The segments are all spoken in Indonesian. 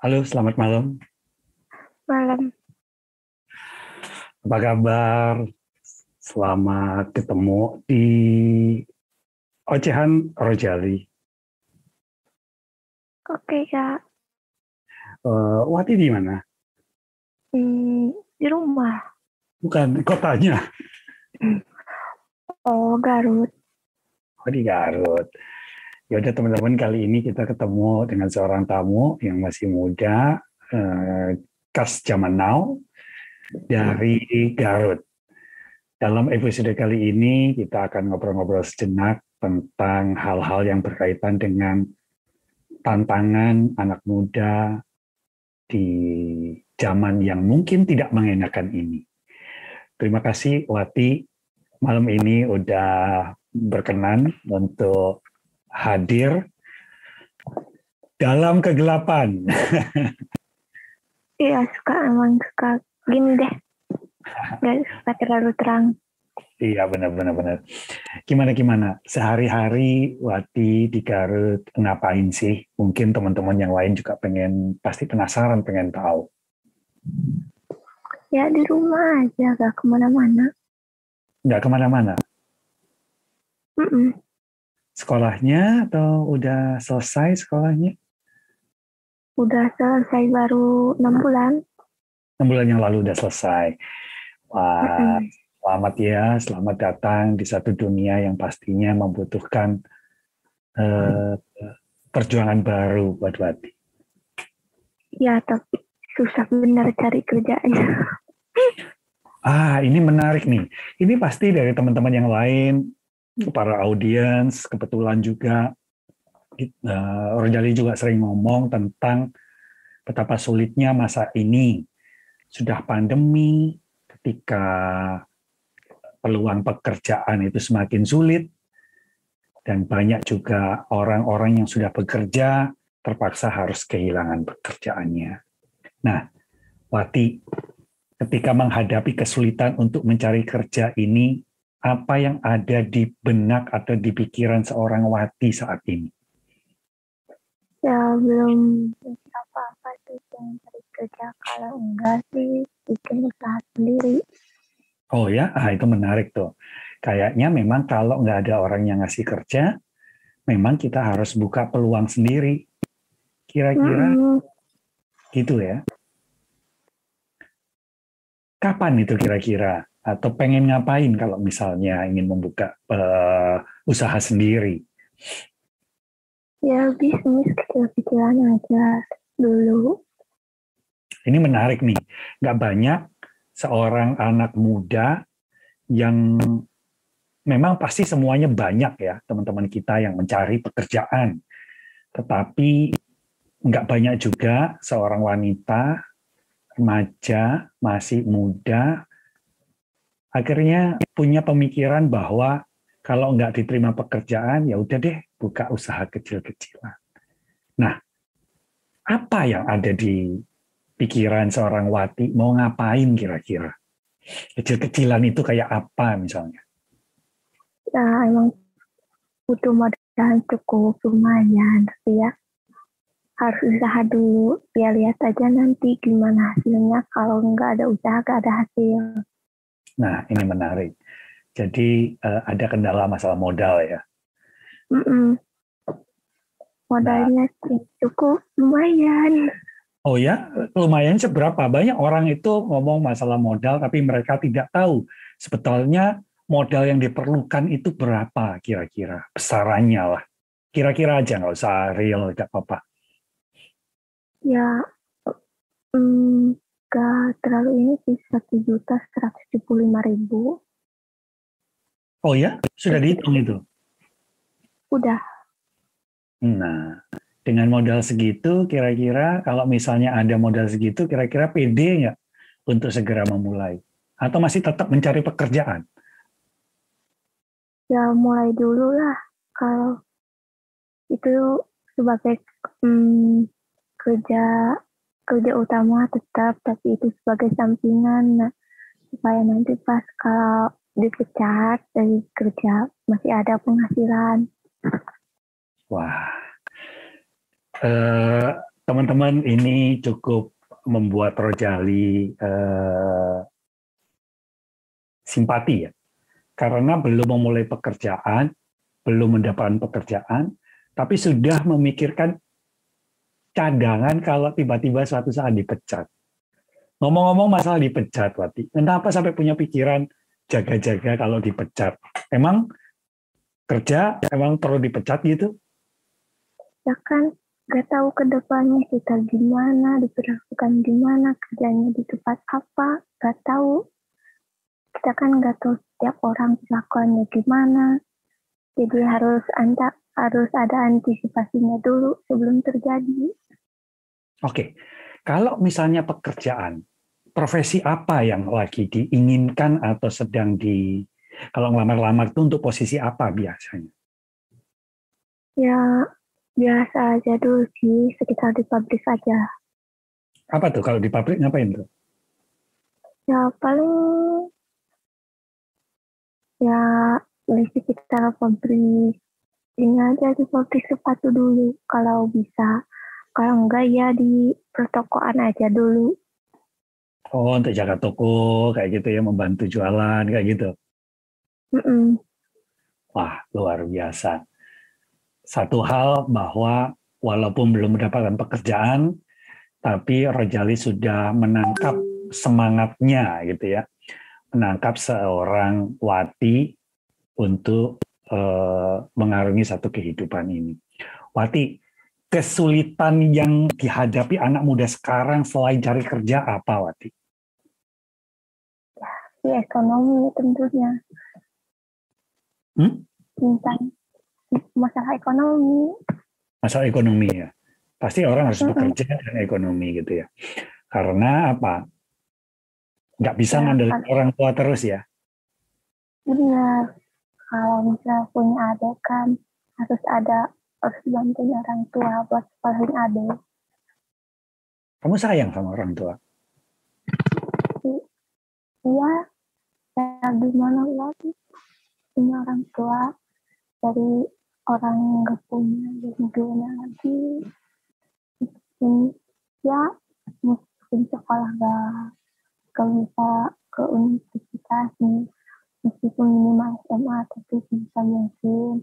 Halo, selamat malam. Malam. Apa kabar? Selamat ketemu di Ocehan Rojali. Oke, Kak. Wati di mana? Di rumah. Bukan kotanya. Oh, Garut. Oh, di Garut. Ya udah teman-teman, kali ini kita ketemu dengan seorang tamu yang masih muda, khas zaman now, dari Garut. Dalam episode kali ini kita akan ngobrol-ngobrol sejenak tentang hal-hal yang berkaitan dengan tantangan anak muda di zaman yang mungkin tidak mengenakan ini. Terima kasih Wati, malam ini udah berkenan untuk hadir dalam kegelapan. Iya, emang suka gini deh. Gak suka terlalu terang. Iya, benar-benar benar. Gimana sehari-hari Wati di Garut ngapain sih? Mungkin teman-teman yang lain juga pasti penasaran, pengen tahu. Ya, di rumah aja, gak kemana-mana. Nggak kemana-mana? Mm-mm. Sekolahnya atau udah selesai sekolahnya? Udah selesai baru 6 bulan. 6 bulan yang lalu udah selesai. Wah, Mm-mm. selamat ya, selamat datang di satu dunia yang pastinya membutuhkan eh, perjuangan baru buat Wati. Ya, tapi susah bener cari kerjanya. Ini menarik nih. Ini pasti dari teman-teman yang lain, para audiens, kebetulan juga Rojali juga sering ngomong tentang betapa sulitnya masa ini. Sudah pandemi, ketika peluang pekerjaan itu semakin sulit, dan banyak juga orang-orang yang sudah bekerja terpaksa harus kehilangan pekerjaannya. Nah, Wati, ketika menghadapi kesulitan untuk mencari kerja ini, apa yang ada di benak atau di pikiran seorang Wati saat ini? Ya, belum apa-apa sih yang cari kerja. Kalau enggak sih, bikin usaha sendiri. Oh ya, itu menarik tuh. Kayaknya memang kalau nggak ada orang yang ngasih kerja, memang kita harus buka peluang sendiri. Kira-kira Mm-mm. gitu ya. Kapan itu kira-kira? Atau pengen ngapain kalau misalnya ingin membuka usaha sendiri? Ya, bisnis kecil-kecilan aja dulu. Ini menarik nih. Nggak banyak seorang anak muda yang memang pasti semuanya banyak ya teman-teman kita yang mencari pekerjaan. Tetapi nggak banyak juga seorang wanita, remaja, masih muda, akhirnya punya pemikiran bahwa kalau nggak diterima pekerjaan, ya udah deh buka usaha kecil-kecilan. Nah, apa yang ada di pikiran seorang Wati mau ngapain kira-kira? Kecil-kecilan itu kayak apa misalnya? Ya, emang butuh modal cukup lumayan tapi ya harus usaha dulu ya, lihat aja nanti gimana hasilnya. Kalau nggak ada usaha nggak ada hasil. Nah, ini menarik. Jadi ada kendala masalah modal ya. Mm-mm. Nah, Modalnya sih cukup lumayan. oh ya, lumayan seberapa? Banyak orang itu ngomong masalah modal, tapi mereka tidak tahu sebetulnya modal yang diperlukan itu berapa kira-kira, besarannya lah. Kira-kira aja, nggak usah real, nggak apa-apa. Ya, nggak terlalu ini sih, 1.175.000. Oh ya, sudah dihitung itu. Udah. Nah, dengan modal segitu, kira-kira kalau misalnya ada modal segitu, kira-kira pede nggak untuk segera memulai? Atau masih tetap mencari pekerjaan? Ya mulai dulu lah. Kalau itu sebagai mm, kerja kerja utama tetap, tapi itu sebagai sampingan. Nah, supaya nanti pas kalau dipecat dari kerja masih ada penghasilan. Wah, eh, teman-teman ini cukup membuat Rojali simpati ya, karena belum memulai pekerjaan, belum mendapatkan pekerjaan, tapi sudah memikirkan cadangan kalau tiba-tiba suatu saat dipecat. Ngomong-ngomong masalah dipecat, Wati, kenapa sampai punya pikiran jaga-jaga kalau dipecat? Emang kerja, emang perlu dipecat gitu? Ya kan, nggak tahu ke depannya kita gimana, diperlakukan gimana, kerjanya di tempat apa, nggak tahu. Kita kan nggak tahu setiap orang perlakuannya gimana. Jadi harus ada antisipasinya dulu sebelum terjadi. Oke, kalau misalnya pekerjaan, profesi apa yang lagi diinginkan atau sedang kalau ngelamar-lamar itu untuk posisi apa biasanya? Ya, biasa aja dulu sih, sekitar di pabrik aja. Apa tuh kalau di pabrik ngapain tuh? Ya, paling ya di sekitar pabrik. Ini aja di pabrik sepatu dulu, kalau bisa. Kalau enggak ya di pertokoan aja dulu. Oh, untuk jaga toko, kayak gitu ya, membantu jualan, kayak gitu. Mm-mm. Wah, luar biasa. Satu hal bahwa walaupun belum mendapatkan pekerjaan, tapi Rojali sudah menangkap semangatnya gitu ya, menangkap seorang Wati untuk mengarungi satu kehidupan ini. Wati, kesulitan yang dihadapi anak muda sekarang selain cari kerja apa, Wati? Di ekonomi tentunya. Tentang masalah ekonomi. Masalah ekonomi ya. Pasti orang harus bekerja dan ekonomi gitu ya. Karena apa? Nggak bisa Ya, ngandelin orang tua terus ya. benar. Kalau misalnya punya adik kan harus bantuin orang tua buat sekolahin adik. Kamu sayang sama orang tua? Iya, ya gimana lagi punya orang tua dari orang nggak punya, jadi gimana lagi. Ya, mungkin sekolah nggak bisa ke universitas nih, meskipun minimal SMA, tapi bisa mungkin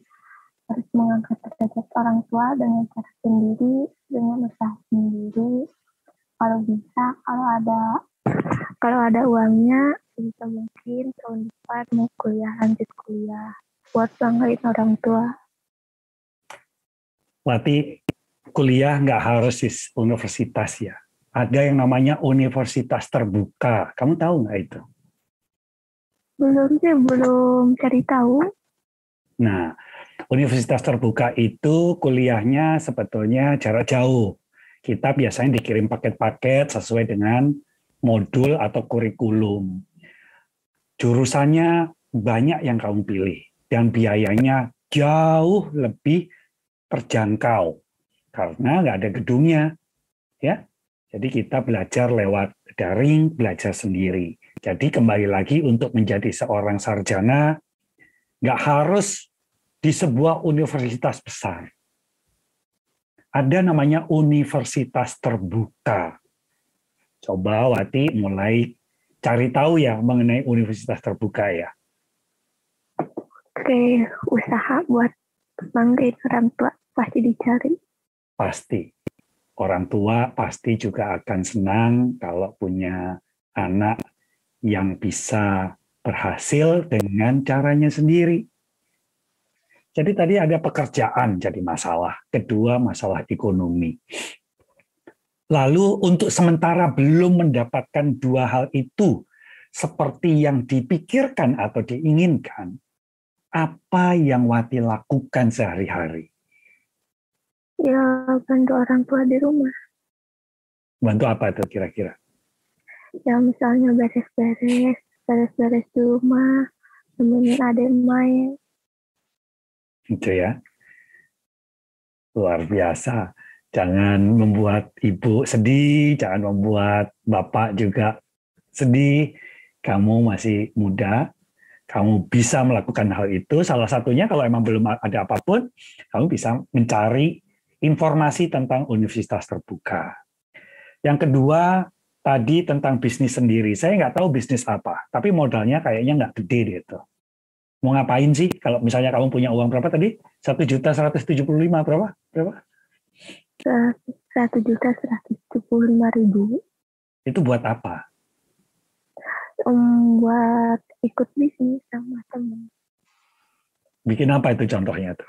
harus mengangkat derajat orang tua dengan cara sendiri, dengan usaha sendiri. Kalau bisa, kalau ada uangnya, bisa mungkin tahun depan mau lanjut kuliah buat banggain orang tua. Wati, kuliah nggak harus di universitas ya. Ada yang namanya universitas terbuka. Kamu tahu nggak itu? Belum cari tahu. Nah, universitas terbuka itu kuliahnya sebetulnya jarak jauh. Kita biasanya dikirim paket-paket sesuai dengan modul atau kurikulum. Jurusannya banyak yang kamu pilih dan biayanya jauh lebih terjangkau karena nggak ada gedungnya, ya. Jadi kita belajar lewat daring, belajar sendiri. Jadi kembali lagi untuk menjadi seorang sarjana nggak harus di sebuah universitas besar. Ada namanya universitas terbuka. Coba Wati mulai cari tahu ya mengenai universitas terbuka ya. Oke, usaha buat banggain orang tua pasti dicari. Pasti. Orang tua pasti juga akan senang kalau punya anak yang bisa berhasil dengan caranya sendiri. Jadi tadi ada pekerjaan jadi masalah. Kedua, masalah ekonomi. Lalu untuk sementara belum mendapatkan dua hal itu seperti yang dipikirkan atau diinginkan, apa yang Wati lakukan sehari-hari? Ya, bantu orang tua di rumah. Bantu apa itu kira-kira? Ya, misalnya beres-beres di rumah, temenin adik main. Itu ya. Luar biasa. Jangan membuat ibu sedih, jangan membuat bapak juga sedih. Kamu masih muda, kamu bisa melakukan hal itu. Salah satunya kalau emang belum ada apapun, kamu bisa mencari informasi tentang universitas terbuka. Yang kedua, tadi tentang bisnis sendiri. Saya nggak tahu bisnis apa, tapi modalnya kayaknya nggak gede deh itu. Mau ngapain sih? Kalau misalnya kamu punya uang berapa tadi? 1.175 berapa? Berapa? 1.175.000. Itu buat apa? Buat ikut bisnis sama teman. Bikin apa itu contohnya tuh?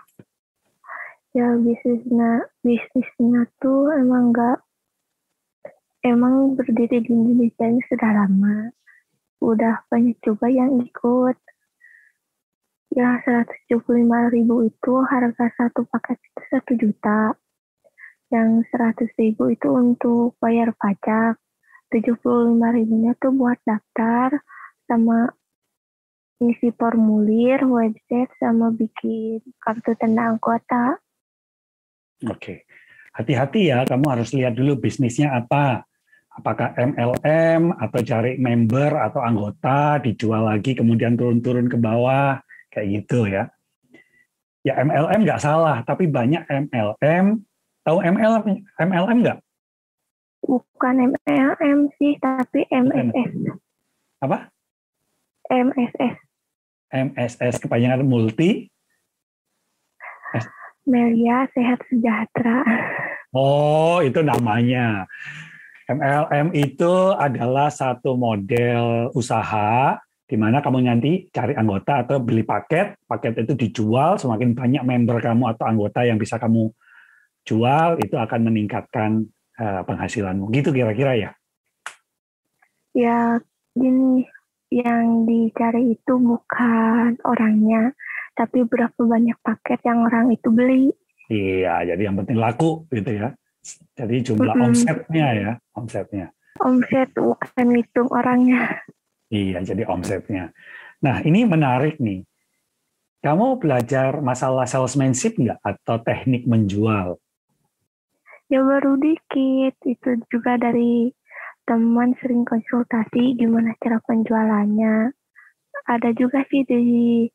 Ya bisnisnya tuh emang berdiri di Indonesia ini sudah lama. Udah banyak juga yang ikut. Ya 175.000 itu harga satu paket itu 1 juta. Yang 100.000 itu untuk bayar pajak. 75.000-nya tuh buat daftar sama ngisi formulir, website, sama bikin kartu tanda anggota. Oke. Hati-hati ya, kamu harus lihat dulu bisnisnya apa. Apakah MLM atau cari member atau anggota, dijual lagi kemudian turun-turun ke bawah, kayak gitu ya. Ya MLM nggak salah, tapi banyak MLM. Tahu MLM nggak? Bukan MLM sih, tapi MSS. Apa? MSS. MSS kepanjangan multi. Melia Sehat Sejahtera. Oh, itu namanya. MLM itu adalah satu model usaha di mana kamu nanti cari anggota atau beli paket itu dijual, semakin banyak member kamu atau anggota yang bisa kamu jual, itu akan meningkatkan penghasilanmu. Gitu kira-kira ya? Ya, gini, yang dicari itu bukan orangnya, tapi berapa banyak paket yang orang itu beli. Iya, jadi yang penting laku gitu ya. Jadi jumlah omsetnya ya, omsetnya. Omset bukan hitung orangnya. Iya, jadi omsetnya. Nah, ini menarik nih. Kamu belajar masalah salesmanship nggak atau teknik menjual? Ya baru dikit, itu juga dari teman sering konsultasi gimana cara penjualannya. Ada juga sih di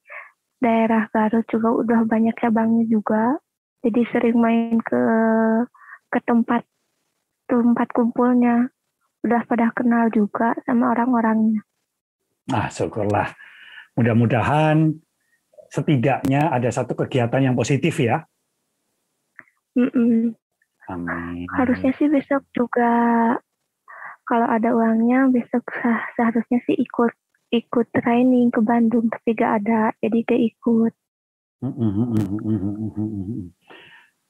daerah Garut juga udah banyak cabangnya juga. Jadi sering main ke tempat kumpulnya. Udah pada kenal juga sama orang-orangnya. Nah, syukurlah. Mudah-mudahan setidaknya ada satu kegiatan yang positif ya. Amin. Harusnya sih besok juga kalau ada uangnya besok seharusnya sih ikut training ke Bandung, tapi gak ada, jadi gak ikut.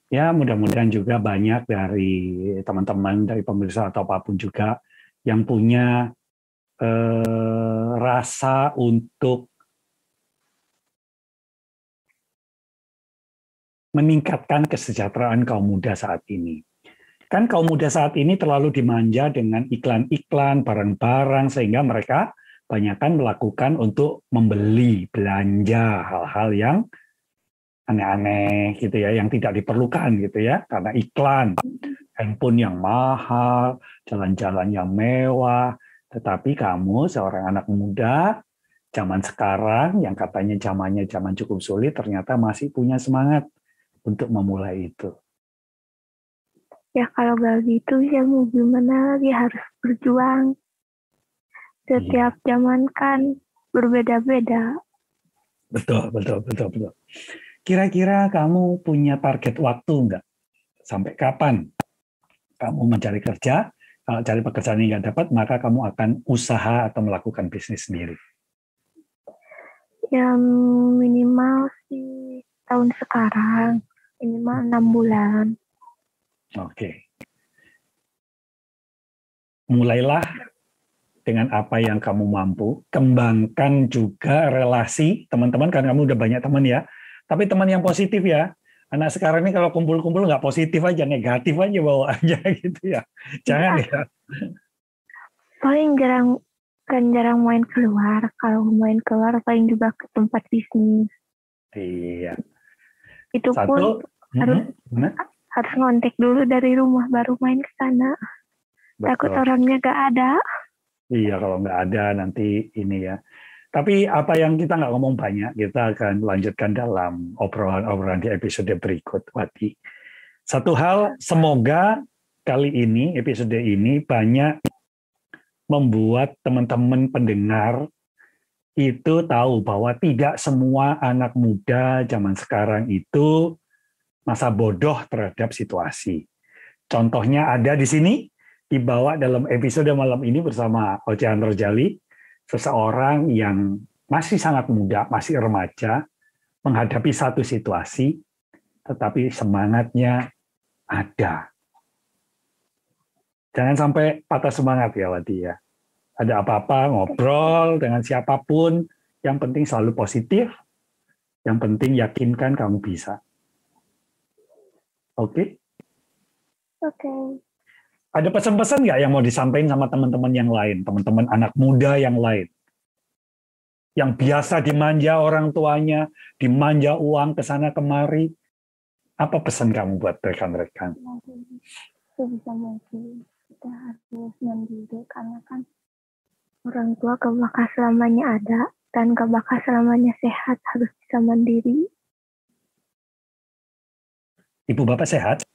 Ya, mudah-mudahan juga banyak dari teman-teman dari pemirsa atau apapun juga yang punya rasa untuk meningkatkan kesejahteraan kaum muda saat ini. Kan kaum muda saat ini terlalu dimanja dengan iklan-iklan, barang-barang, sehingga mereka banyakkan melakukan untuk membeli, belanja hal-hal yang aneh-aneh gitu ya, yang tidak diperlukan gitu ya, karena iklan, handphone yang mahal, jalan-jalan yang mewah. Tetapi kamu seorang anak muda zaman sekarang yang katanya zamannya zaman cukup sulit, ternyata masih punya semangat untuk memulai itu. Ya kalau gak gitu ya mau gimana lagi, harus berjuang. Setiap zaman kan berbeda-beda. Betul. Kira-kira kamu punya target waktu enggak? Sampai kapan kamu mencari kerja? Kalau cari pekerjaan yang nggak dapat, maka kamu akan usaha atau melakukan bisnis sendiri. Yang minimal sih tahun sekarang, minimal 6 bulan. Oke. Mulailah dengan apa yang kamu mampu. Kembangkan juga relasi teman-teman, kan kamu udah banyak teman ya. Tapi teman yang positif ya. Anak sekarang ini kalau kumpul-kumpul nggak positif aja, negatif aja bawa aja gitu ya. Jangan ya. Paling jarang main keluar. Kalau main keluar paling juga ke tempat bisnis. Iya. Itu pun harus ngontek dulu dari rumah baru main ke sana. Takut orangnya gak ada. Iya, kalau nggak ada nanti ini ya. Tapi apa yang kita nggak ngomong banyak, kita akan lanjutkan dalam obrolan-obrolan di episode berikut, Wati. Satu hal, semoga kali ini, episode ini banyak membuat teman-teman pendengar itu tahu bahwa tidak semua anak muda zaman sekarang itu masa bodoh terhadap situasi. Contohnya ada di sini, dibawa dalam episode malam ini bersama Ocehan Rojali, seseorang yang masih sangat muda, masih remaja, menghadapi satu situasi, tetapi semangatnya ada. Jangan sampai patah semangat ya, Wati ya. Ada apa-apa, ngobrol dengan siapapun, yang penting selalu positif, yang penting yakinkan kamu bisa. Oke? Oke. Ada pesan-pesan nggak yang mau disampaikan sama teman-teman yang lain, teman-teman anak muda yang lain? Yang biasa dimanja orang tuanya, dimanja uang ke sana kemari. Apa pesan kamu buat rekan-rekan? Sebisa mungkin kita harus mandiri, karena kan orang tua gak bakal selamanya ada dan gak bakal selamanya sehat, harus bisa mandiri. Ibu bapak sehat?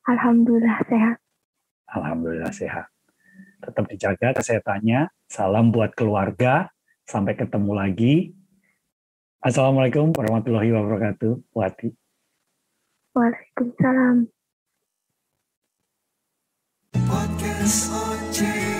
Alhamdulillah sehat. Alhamdulillah sehat. Tetap dijaga kesehatannya. Salam buat keluarga. Sampai ketemu lagi. Assalamualaikum warahmatullahi wabarakatuh. Wati. Waalaikumsalam. Podcast OJ.